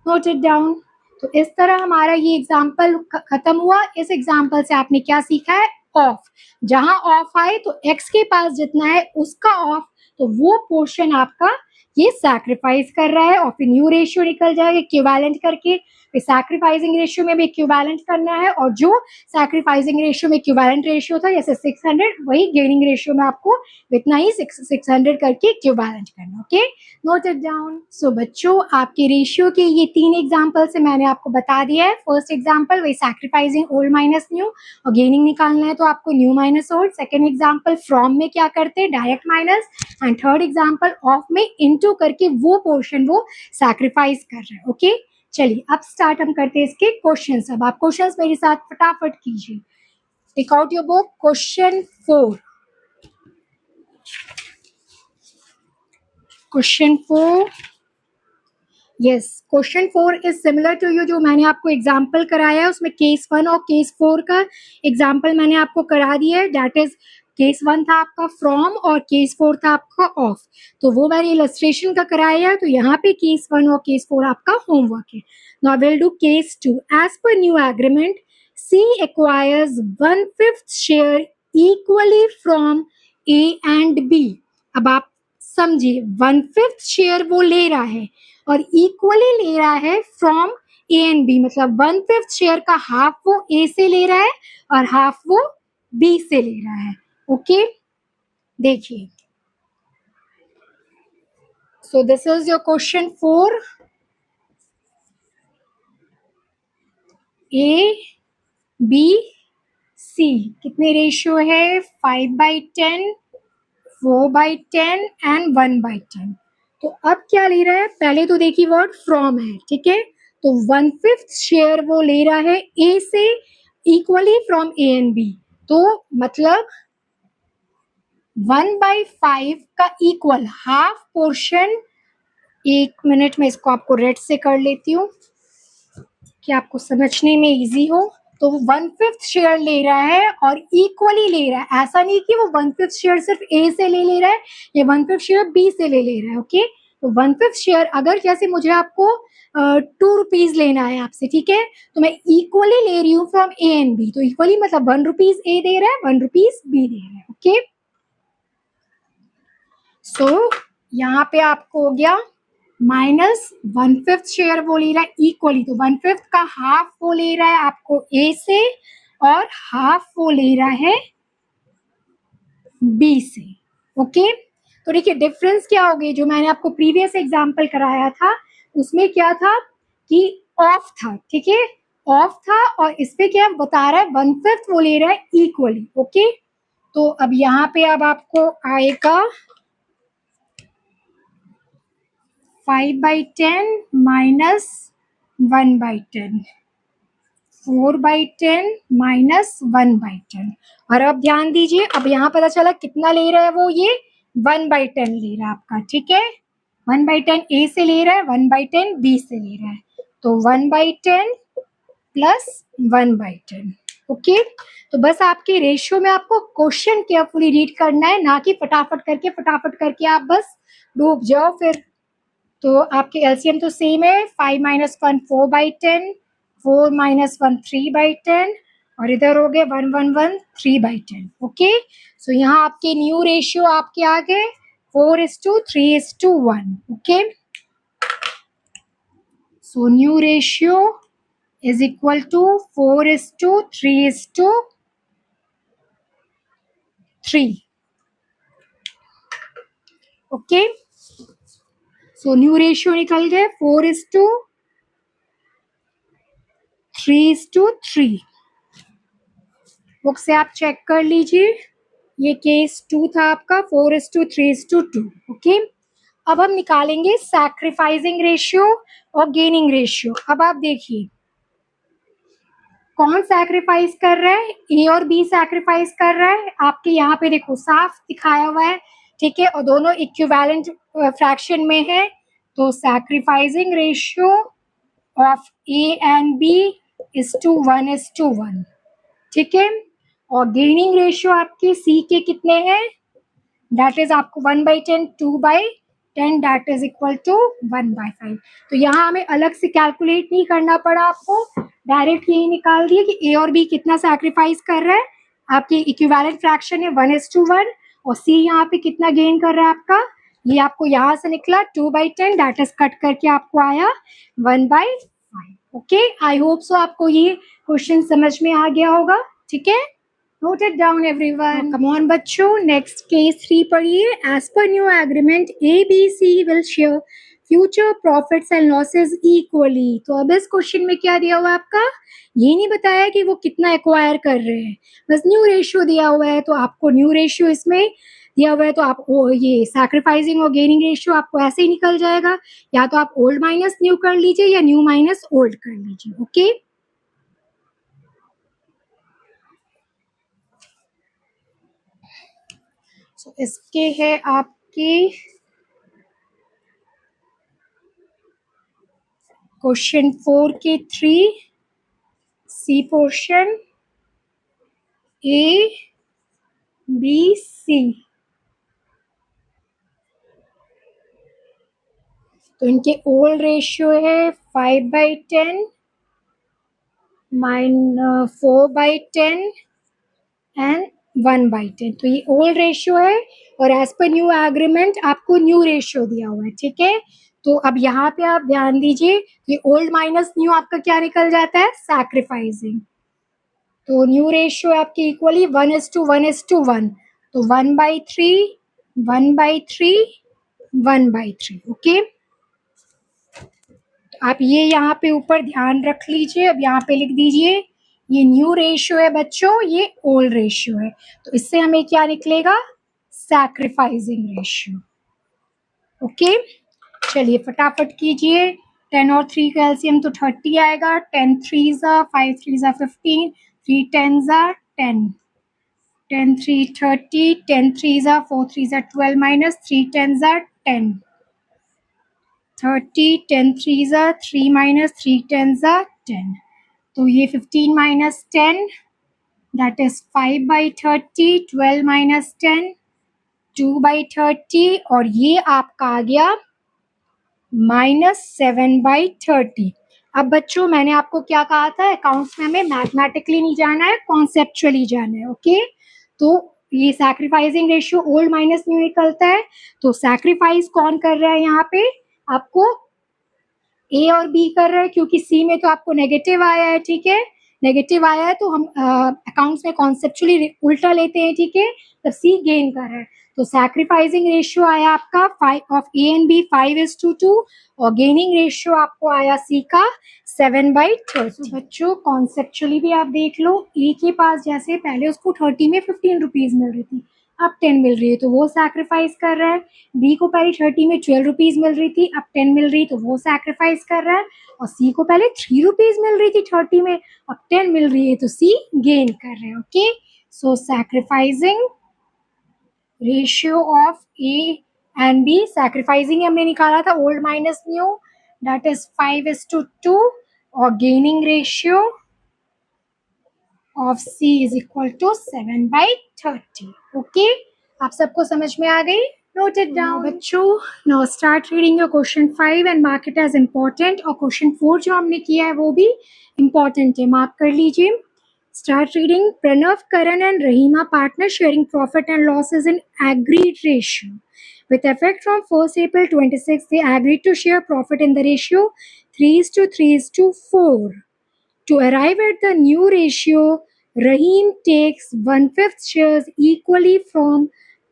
note it down. तो इस तरह हमारा ये एग्जाम्पल खत्म हुआ। इस एग्जाम्पल से आपने क्या सीखा है, ऑफ, जहां ऑफ आए तो x के पास जितना है उसका ऑफ, तो वो पोर्शन आपका ये सैक्रिफाइस कर रहा है और फिर न्यू रेशियो निकल जाएगा इक्विवेलेंट करके। फिर सैक्रिफाइसिंग रेशियो में भी इक्विवेलेंट करना है, और जो सैक्रिफाइसिंग रेशियो में इक्विवेलेंट रेशियो था जैसे 600, वही गेनिंग रेशियो में आपको इतना ही 600 करके इक्विवेलेंट करना। Okay, note it down. So बच्चों, आपके रेशियो के ये 3 एग्जाम्पल से मैंने आपको बता दिया है। फर्स्ट एग्जाम्पल वही सैक्रिफाइसिंग ओल्ड माइनस न्यू, और गेनिंग निकालना है तो आपको new minus old. Second example from में क्या करते हैं, direct minus. And third example of में इनटू करके वो पोर्शन वो सैक्रिफाइस कर रहे हैं। ओके, चलिए अब स्टार्ट हम करते हैं इसके क्वेश्चंस। अब आप क्वेश्चंस मेरे साथ फटाफट कीजिए। Take out your book, question 4। Question 4, yes, question 4 is similar to you, जो मैंने आपको एग्जाम्पल कराया है उसमें केस 1 और केस 4 का एग्जाम्पल मैंने आपको करा दिया है। दैट इज केस 1 था आपका फ्रॉम और केस 4 था आपका ऑफ, तो वो मैंने इलस्ट्रेशन का कराया है। तो यहाँ पे केस 1 और केस 4 आपका होमवर्क है। Now will do case 2। As per new agreement C acquires 1/5 share equally from A and B. अब आप समझिए, 1/5 शेयर वो ले रहा है और इक्वली ले रहा है फ्रॉम ए एंड बी, मतलब 1/5 शेयर का हाफ वो ए से ले रहा है और हाफ वो बी से ले रहा है। ओके, देखिए, so this is your question 4। A B C कितने रेशियो है, 5/10, 4/10 एंड 1/10। तो अब क्या ले रहा है, पहले तो देखिए वर्ड फ्रॉम है, ठीक है, तो 1/5 शेयर वो ले रहा है ए से equally from A and B, तो मतलब 1/5 का इक्वल हाफ पोर्शन। 1 मिनट में इसको आपको रेड से कर लेती हूँ कि आपको समझने में इजी हो। तो 1/5 शेयर ले रहा है और इक्वली ले रहा है, ऐसा नहीं कि वो 1/5 शेयर सिर्फ ए से ले रहा है, ये 1/5 शेयर बी से ले रहा है। ओके, तो 1/5 शेयर अगर जैसे मुझे आपको 2 रुपीज लेना है आपसे, ठीक है, तो मैं इक्वली ले रही हूँ फ्रॉम ए एंड बी, तो इक्वली मतलब 1 रुपीज ए दे रहा है, 1 रुपीज बी दे रहा है। ओके, सो यहाँ पे आपको हो गया -1/5 शेयर वो ले रहा है इक्वली, तो 1/5 का हाफ वो ले रहा है आपको ए से और हाफ वो ले रहा है बी से। ओके, तो देखिए डिफरेंस क्या हो गई, जो मैंने आपको प्रीवियस एग्जांपल कराया था उसमें क्या था कि ऑफ था, ठीक है, ऑफ था, और इस पे क्या बता रहा है 1/5 वो ले रहा है इक्वली। ओके, तो अब यहाँ पे अब आपको आएगा 5/10 minus 1/10, 4/10 minus 1/10। और अब ध्यान दीजिए, अब यहाँ पता चला कितना ले रहा है वो, ये 1/10 ले रहा है आपका, ठीक है, 1/10 ए से ले रहा है, 1/10 बी से ले रहा है, तो 1/10 प्लस 1/10। ओके, तो बस आपके रेशियो में आपको क्वेश्चन केयरफुली रीड करना है, ना कि फटाफट करके आप बस डूब जाओ फिर। तो आपके एलसीएम तो सेम है, 5 - 1 4/10, 4 - 1 3/10, और इधर हो गए 1 1 1 3/10। ओके, सो यहाँ आपके न्यू रेशियो आपके आ गए 4:3:1। Okay, so new ratio is equal to 4:3:3। Okay, so new ratio निकल गए 4:3:3। बुक से आप चेक कर लीजिए, ये केस 2 था आपका 4:3:2। ओके, अब हम निकालेंगे सैक्रिफाइसिंग रेशियो और गेनिंग रेशियो। अब आप देखिए कौन सैक्रिफाइस कर रहा है, ए और बी सैक्रिफाइस कर रहा है, आपके यहाँ पे देखो साफ दिखाया हुआ है, ठीक है, और दोनों इक्विवेलेंट फ्रैक्शन में है, तो sacrificing ratio of A and B is to 1:1, ठीक है, और गेनिंग रेशियो आपके सी के कितने हैं, दैट इज आपको 1/10, 2/10, दैट इज इक्वल टू 1/5। तो यहाँ हमें अलग से कैलकुलेट नहीं करना पड़ा, आपको डायरेक्ट यही निकाल दिया कि ए और बी कितना सैक्रिफाइस कर रहा है, आपकी इक्विवेलेंट फ्रैक्शन है 1:1 और सी यहाँ पे कितना गेन कर रहा है आपका, ये आपको यहाँ से निकला 2/10, दैट इज कट करके आपको आया 1/5। ओके, आई होप सो आपको ये क्वेश्चन समझ में आ गया होगा, ठीक है। Note it down everyone. Come on बच्चों, नेक्स्ट केस 3 पढ़िए। As per new agreement ABC will share future profits and losses equally. तो अब इस क्वेश्चन में क्या दिया हुआ है आपका, ये नहीं बताया कि वो कितना एक्वायर कर रहे हैं, बस न्यू रेशियो दिया हुआ है। तो आपको न्यू रेशियो इसमें दिया हुआ है, तो आप ये सैक्रिफाइसिंग और गेनिंग रेशियो आपको ऐसे ही निकल जाएगा, या तो आप ओल्ड माइनस न्यू कर लीजिए या न्यू माइनस ओल्ड कर लीजिए। ओके, सो इसके है आपके क्वेश्चन 4 के 3 सी पोर्शन ABC। तो इनके ओल्ड रेशियो है 5/10 4/10 एंड 1/10। तो ये ओल्ड रेशियो है और एज पर न्यू एग्रीमेंट आपको न्यू रेशियो दिया हुआ है, ठीक है। तो अब यहाँ पे आप ध्यान दीजिए, ये ओल्ड माइनस न्यू आपका क्या निकल जाता है, सैक्रिफाइसिंग। तो न्यू रेशियो आपकी इक्वली 1:1:1, तो 1/3 1/3 1/3। ओके, तो आप ये यहाँ पे ऊपर ध्यान रख लीजिए। अब यहाँ पे लिख दीजिए, ये न्यू रेशियो है बच्चों, ये ओल्ड रेशियो है, तो इससे हमें क्या निकलेगा, सैक्रिफाइसिंग रेशियो। ओके, चलिए फटाफट कीजिए। 10 और 3 का एलसीएम तो 30 आएगा। 10 3 5 3 15, 3 10 10, 10 3 30, 10 3 4 3 12 minus 3 10 10, 30, 10 3 3 minus 3 10 10, तो ये 15 minus 10 that is 5/30, 12 minus 10 2/30 और ये आपका आ गया -7/30। अब बच्चों मैंने आपको क्या कहा था, अकाउंट्स में हमें मैथमेटिकली नहीं जाना है, कॉन्सेप्चुअली जाना है। ओके, तो ये sacrificing ratio old minus new निकलता है, तो सैक्रिफाइस कौन कर रहा है यहाँ पे, आपको ए और बी कर रहे हैं, क्योंकि सी में तो आपको नेगेटिव आया है, ठीक है। नेगेटिव आया है तो हम अकाउंट्स में कॉन्सेप्चुअली उल्टा लेते हैं, ठीक है, तब सी गेन कर रहा है। तो सैक्रिफाइसिंग रेशियो आया आपका 5 ऑफ ए एंड बी 5:2 और गेनिंग रेशियो आपको आया सी का 7/30। तो बच्चों कॉन्सेप्चुअली भी आप देख लो, ए के पास जैसे पहले उसको 30 में 15 रुपीज मिल रही थी, अब 10 मिल रही है तो वो सैक्रिफाइस कर रहा है। बी को पहले 30 में 12 रुपीज मिल रही थी, अब 10 मिल रही तो वो सैक्रिफाइस कर रहा है। और सी को पहले 3 रुपीज मिल रही थी 30 में, अब 10 मिल रही है तो सी गेन कर रहे हैं। Okay, so sacrificing ratio of A and B, sacrificing हमने निकाला था old minus new, that is 5:2 और gaining ratio of C is equal to 7/30। Okay, आप सबको समझ में आ गई, नोट इट डाउन बच्चों। Now start reading your question 5 and mark it as important. और क्वेश्चन 4 जो हमने किया है वो भी इम्पोर्टेंट है, मार्क कर लीजिए। Start reading. Pranav, Karan and Rahima partner sharing profit and losses in agreed ratio with effect from 1st April 26 they agreed to share profit in the ratio 3:3:4. To arrive at the new ratio, Rahim takes 1/5 shares equally from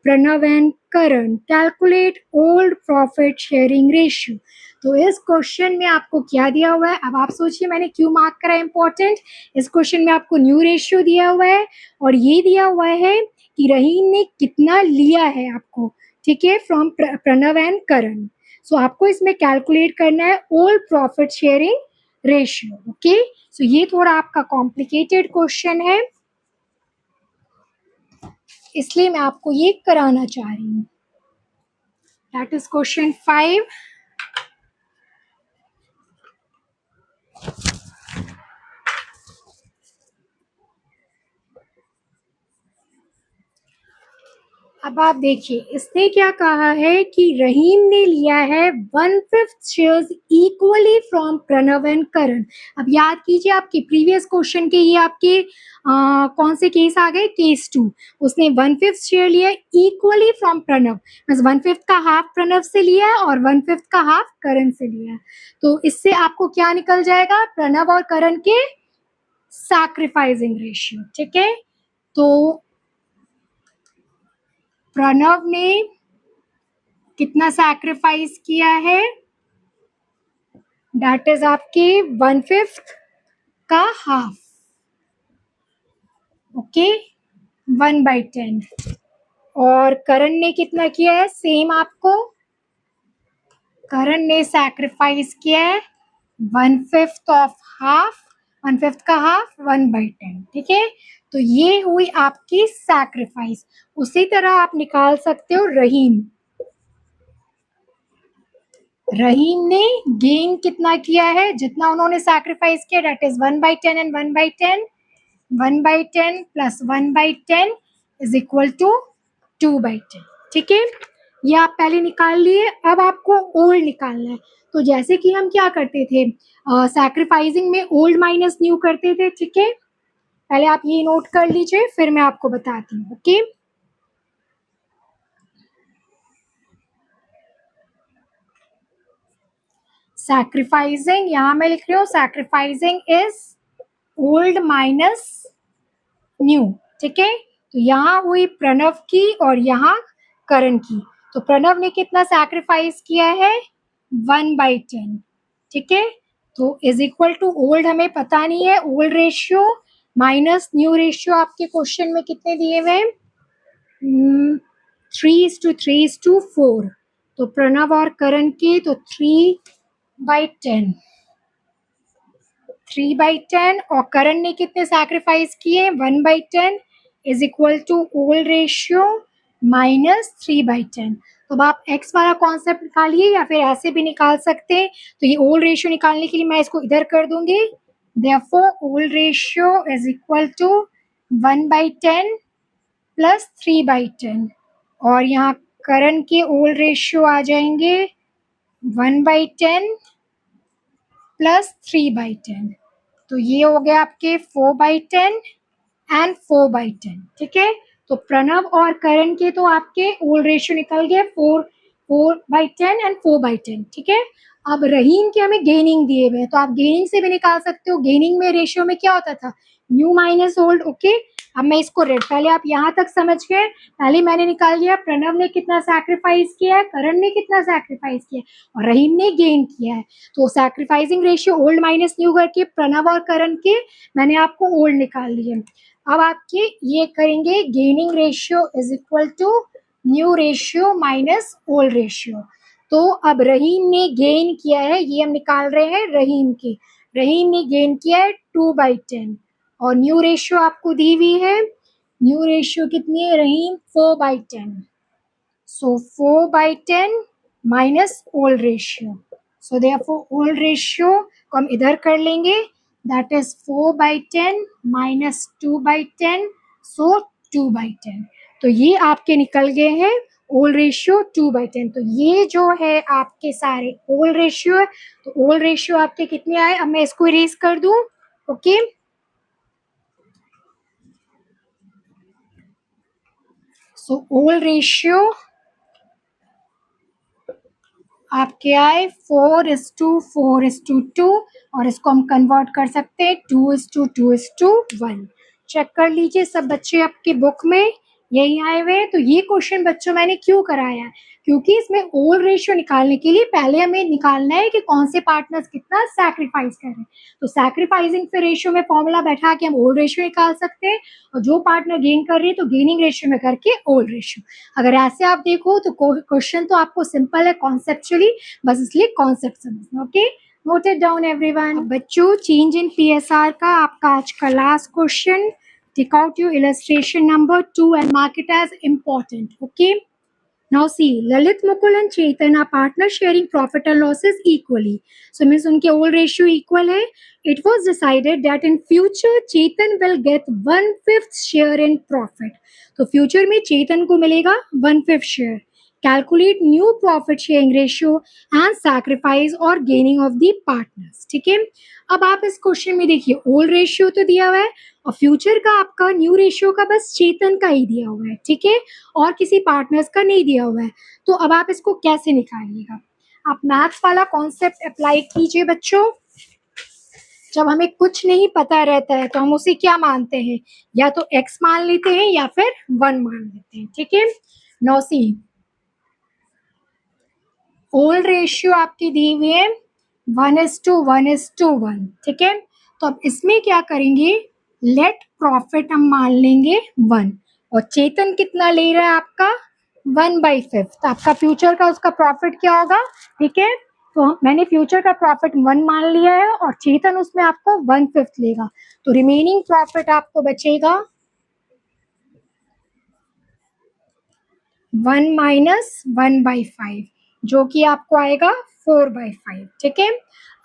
Pranav and Karan. Calculate old profit sharing ratio. तो इस क्वेश्चन में आपको क्या दिया हुआ है, अब आप सोचिए मैंने क्यों मार्क करा इम्पोर्टेंट। इस क्वेश्चन में आपको न्यू रेशियो दिया हुआ है और ये दिया हुआ है कि रहीम ने कितना लिया है आपको, ठीक है, from Pranav and Karan. So आपको इसमें कैलकुलेट करना है old profit sharing ratio. Okay, so ये थोड़ा आपका कॉम्प्लिकेटेड क्वेश्चन है, इसलिए मैं आपको ये कराना चाह रही हूँ। That is question 5। अब आप देखिए, इसने क्या कहा है कि रहीम ने लिया है 1/5 shares equally from Pranav and Karan. अब याद कीजिए आपके प्रीवियस क्वेश्चन के ये आपके कौन से केस आ गए, केस 2। उसने 1/5 शेयर लिया इक्वली फ्रॉम प्रणव, बस 1/5 का हाफ प्रणव से लिया है और 1/5 का हाफ करण से लिया है। तो इससे आपको क्या निकल जाएगा, प्रणव और करण के सैक्रिफाइसिंग रेशियो। ठीक है, तो प्रणव ने कितना सैक्रिफाइस किया है, दैट इज आपके 1/5 का हाफ। ओके, 1/10। और करण ने कितना किया है, सेम आपको करण ने सैक्रिफाइस किया है 1/5 ऑफ हाफ, 1/5 का हाफ 1/10। ठीक है, तो ये हुई आपकी सैक्रिफाइस। उसी तरह आप निकाल सकते हो रहीम। रहीम ने गेन कितना किया है, जितना उन्होंने सैक्रिफाइस किया, that is 1/10 and 1/10। 1/10 plus 1/10 is equal to 2/10। ठीक है, ये आप पहले निकाल लिए। अब आपको ओल्ड निकालना है। तो जैसे कि हम क्या करते थे, सैक्रिफाइसिंग में ओल्ड माइनस न्यू करते थे। ठीक है, पहले आप ये नोट कर लीजिए, फिर मैं आपको बताती हूँ। ओके, सैक्रिफाइसिंग, यहां मैं लिख रही हूँ sacrificing is old minus new. ठीक है, तो यहाँ हुई प्रणव की और यहाँ करण की। तो प्रणव ने कितना सैक्रिफाइस किया है, 1/10। ठीक है, तो इज इक्वल टू ओल्ड हमें पता नहीं है, old ratio minus new ratio आपके क्वेश्चन में कितने दिए हुए हैं, 3:3:4। तो प्रणव और करण के तो 3/10, 3/10। और करण ने कितने सैक्रिफाइस किए, 1/10 is equal to old ratio minus 3/10। तो अब आप x वाला कॉन्सेप्ट निकालिए या फिर ऐसे भी निकाल सकते हैं। तो ये ओल्ड रेशियो निकालने के लिए मैं इसको इधर कर दूंगी। Therefore old ratio is equal to 1/10 plus 3/10। और यहाँ करण के ओल्ड रेशियो आ जाएंगे 1/10 प्लस 3/10। तो ये हो गया आपके 4/10 एंड 4/10। ठीक है, तो प्रणव और करण के तो आपके ओल्ड रेशियो निकल गए 4/10 एंड 4/10। ठीक है, अब रहीम के हमें गेनिंग दिए हुए हैं, तो आप गेनिंग से भी निकाल सकते हो। गेनिंग में रेशियो में क्या होता था, न्यू माइनस ओल्ड। ओके, अब मैं इसको रेड, पहले आप यहाँ तक समझ गए। पहले मैंने निकाल लिया प्रणव ने कितना सैक्रिफाइस किया है, करण ने कितना सैक्रिफाइस किया है और रहीम ने गेन किया है। तो sacrificing ratio old minus new करके प्रणव और करण के मैंने आपको ओल्ड निकाल लिए। अब आपके ये करेंगे gaining ratio is equal to new ratio minus old ratio. तो अब रहीम ने गेन किया है, ये हम निकाल रहे हैं रहीम की। रहीम ने गेन किया है 2/10 और न्यू रेशियो आपको दी हुई है, न्यू रेशियो कितनी है रहीम, 4/10। सो 4/10 minus old ratio. So therefore old ratio को हम इधर कर लेंगे, दैट इज 4/10 माइनस 2/10, सो 2/10। तो ये आपके निकल गए हैं ओल्ड रेशियो 2/10। तो ये जो है आपके सारे ओल्ड रेशियो है। तो ओल्ड रेशियो आपके कितने आए, अब मैं इसको इरेज कर दूं। ओके, सो ओल्ड रेशियो आपके आए 4:4:2 और इसको हम कन्वर्ट कर सकते हैं 2:2:1। चेक कर लीजिए सब बच्चे आपकी बुक में यही आए हुए हैं। तो ये क्वेश्चन बच्चों मैंने क्यों कराया है, क्योंकि इसमें ओल्ड रेशियो निकालने के लिए पहले हमें निकालना है कि कौन से पार्टनर्स कितना सैक्रिफाइस कर रहे हैं। तो सैक्रिफाइसिंग फिर रेशियो में फॉर्मूला बैठा के हम ओल्ड रेशियो निकाल सकते हैं और जो पार्टनर गेन कर रही है तो गेनिंग रेशियो में करके ओल्ड रेशियो। अगर ऐसे आप देखो तो क्वेश्चन तो आपको सिंपल है कॉन्सेप्चुअली, बस इसलिए कॉन्सेप्ट समझना। Okay, note it down everyone. बच्चों, चेंज इन पीएसआर का आपका आज का last question. Take out your illustration number 2 and mark it as important. Okay. Now see, Lalit, Mukul and Chetan are partners sharing profit and losses equally. So means उनके all ratio equal है. It was decided that in future Chetan will get 1/5 share in profit. तो future में चेतन को मिलेगा 1/5 share. Calculate new profit sharing ratio and sacrifice or gaining of the partners. ठीक है. अब आप इस क्वेश्चन में देखिए ओल्ड रेशियो तो दिया हुआ है और फ्यूचर का आपका न्यू रेशियो का बस चेतन का ही दिया हुआ है, ठीक है, और किसी पार्टनर्स का नहीं दिया हुआ है. तो अब आप इसको कैसे निकालिएगा? आप मैथ्स वाला कॉन्सेप्ट अप्लाई कीजिए बच्चों. जब हमें कुछ नहीं पता रहता है तो हम उसे क्या मानते हैं, या तो x मान लेते हैं या फिर 1 मान लेते हैं, ठीक है. नाउ सी, ओल्ड रेशियो आपकी दी हुई है 1:1:1, ठीक है. तो अब इसमें क्या करेंगे, लेट प्रॉफिट हम मान लेंगे 1 और चेतन कितना ले रहा है आपका 1/5. तो आपका फ्यूचर का उसका प्रॉफिट क्या होगा, ठीक है. तो मैंने फ्यूचर का प्रॉफिट 1 मान लिया है और चेतन उसमें आपको 1/5 लेगा. तो रिमेनिंग प्रॉफिट आपको बचेगा 1 - 1/5 जो कि आपको आएगा 4/5, ठीक है.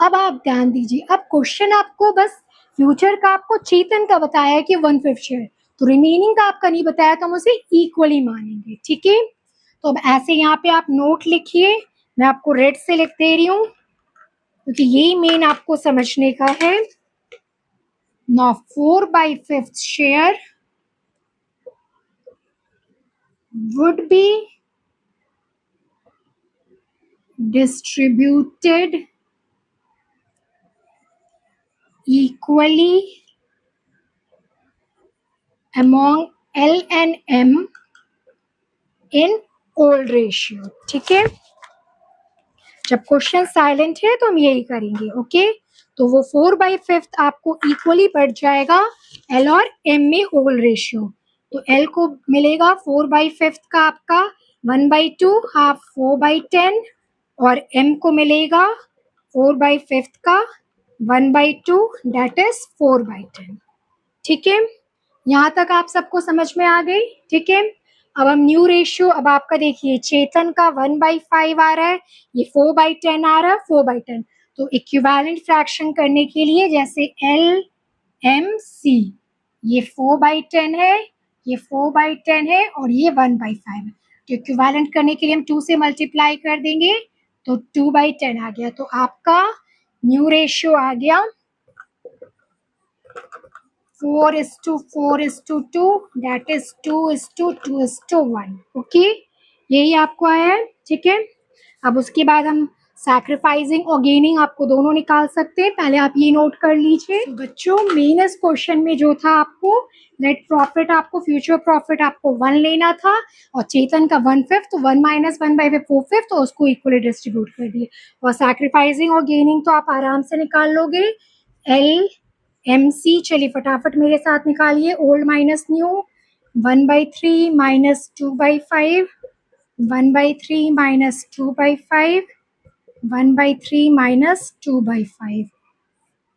अब आप ध्यान दीजिए, अब क्वेश्चन आपको बस फ्यूचर का आपको चेतन का बताया है कि 1/5 शेयर, तो रिमेनिंग का आपका नहीं बताया तो हम उसे इक्वली मानेंगे, ठीक है. तो अब ऐसे यहाँ पे आप नोट लिखिए, मैं आपको रेड से लिख दे रही हूँ क्योंकि यही मेन आपको समझने का है. Now 4/5 share would be distributed equally among L and M in old ratio, ठीक है. जब क्वेश्चन साइलेंट है तो हम यही करेंगे, ओके. तो वो 4/5 आपको इक्वली बढ़ जाएगा L और M में ओल्ड रेशियो. तो L को मिलेगा 4/5 का आपका 1/2 हाफ 4/10 और M को मिलेगा 4/5 का 1/2 दैट इज 4/10, ठीक है. यहाँ तक आप सबको समझ में आ गई, ठीक है. अब हम न्यू रेशियो, अब आपका देखिए चेतन का 1/5 आ रहा है, ये 4/10 आ रहा है, 4/10. तो इक्विवेलेंट फ्रैक्शन करने के लिए जैसे LMC, ये 4/10 है, ये 4/10 है और ये 1/5 है. तो इक्विवेलेंट करने के लिए हम 2 से मल्टीप्लाई कर देंगे तो 2/10 आ गया. तो आपका न्यू रेशियो आ गया 4:4:2 दैट इज 2:2:1, ओके. यही आपको आया है, ठीक है. अब उसके बाद हम सैक्रिफाइसिंग और गेनिंग आपको दोनों निकाल सकते हैं. पहले आप ये नोट कर लीजिए. तो बच्चों मेन इस क्वेश्चन में जो था आपको नेट प्रॉफिट, आपको फ्यूचर प्रॉफिट आपको 1 लेना था और चेतन का 1/5, तो 1 - 1/5 4/5, तो उसको इक्वली डिस्ट्रीब्यूट कर दिए. और सैक्रिफाइसिंग और गेनिंग तो आप आराम से निकाल लोगे. LMC, चलिए फटाफट मेरे साथ निकालिए. Old minus new, 1/3 - 2/5, 1/3 - 2/5, 1/3 - 2/5.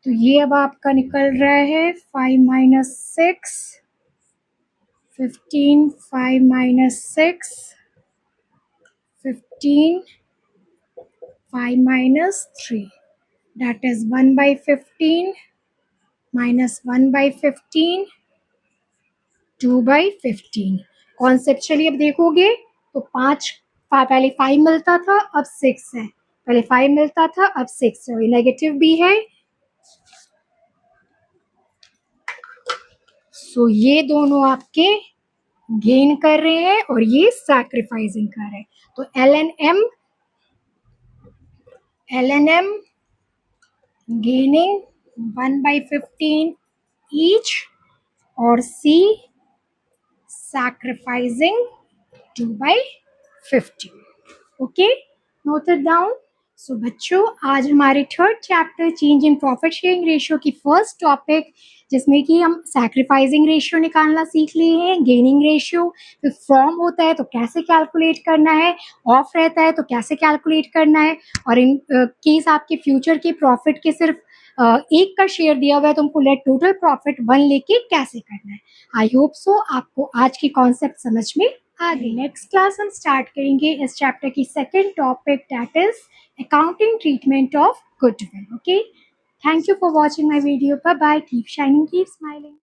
तो ये अब आपका निकल रहा है 5 - 6, 15, 5 - 6, 15, 5 - 3, that is 1/15 - 1/15, 2/15. कॉन्सेप्चुअली अब देखोगे तो पहले 5 मिलता था, अब 6 है. पहले 5 मिलता था, अब 6 है. नेगेटिव भी है. सो ये दोनों आपके गेन कर रहे हैं और ये सैक्रिफाइसिंग कर रहे हैं. तो L and M gaining 1/15 each और C sacrificing 2/15. Okay, noted down. So बच्चों आज हमारे third chapter change in profit sharing ratio की फर्स्ट टॉपिक, जिसमें कि हम सैक्रिफाइसिंग रेशियो निकालना सीख लिए हैं, गेनिंग रेशियो, फिर फ्रॉम होता है तो कैसे कैलकुलेट करना है, ऑफ रहता है तो कैसे कैलकुलेट करना है, और इन केस आपके फ्यूचर के प्रॉफिट के सिर्फ एक का शेयर दिया हुआ है तो हमको लेट टोटल प्रॉफिट 1 लेके कैसे करना है. आई होप सो आपको आज की कॉन्सेप्ट समझ में आगे नेक्स्ट क्लास हम स्टार्ट करेंगे इस चैप्टर की second topic, that is accounting treatment of goodwill. Okay, thank you for watching my video. Bye bye. Keep shining, keep smiling.